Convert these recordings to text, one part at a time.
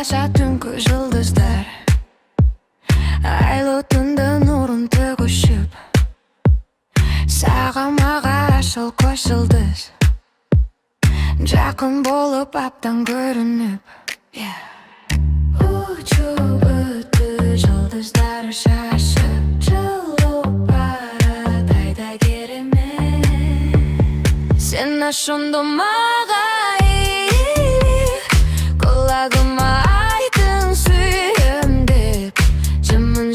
аша түнкү жылдыздар. Айлуу түндүн нурун төгүшүп, сага мага ашыл кош жылдыз. Жакын болуп аптан көрүнүп, учуп өттү жылдыздар шашып, жылып барат айда керемет. Сен ошондо мага кулагыма айттың сүйөм деп, жымын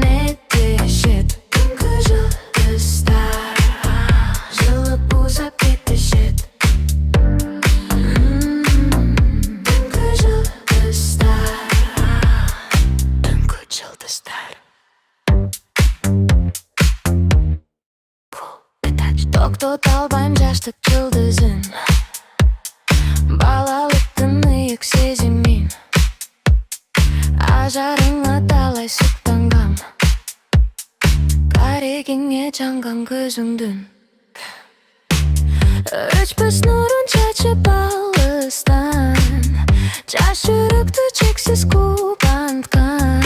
этишет. Түнкү жылдыздар жылып узап кетишет. Түнкү жылдыздар, түнкү жылдыздар. Токтото албайм жаштык жылдызын, балалыктын ыйык сезимин. Ажарыңа талай суктангам, карегиңе жанган көзүңдүн. Өчпөс нурун чачып алыстан, жаш жүрөктү чексиз кубанткан.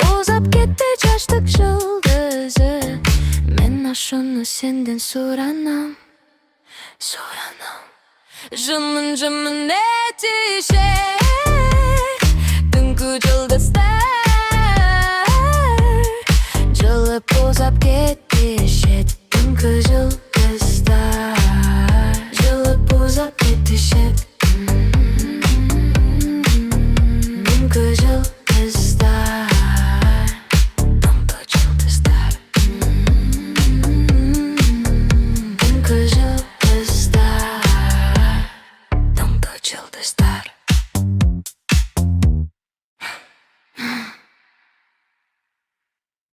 Узап кетти жаштык жылдызы, мен ошону сенден суранам. Жымын этишет. Түнкү жылдыздар жылып узап кетишет. Түнкү жылдыздар жылып узап кетишет. Түнкү жылдыздар, түнкү жылдыздар. Түнкү жылдыздар, түнкү жылдыздар.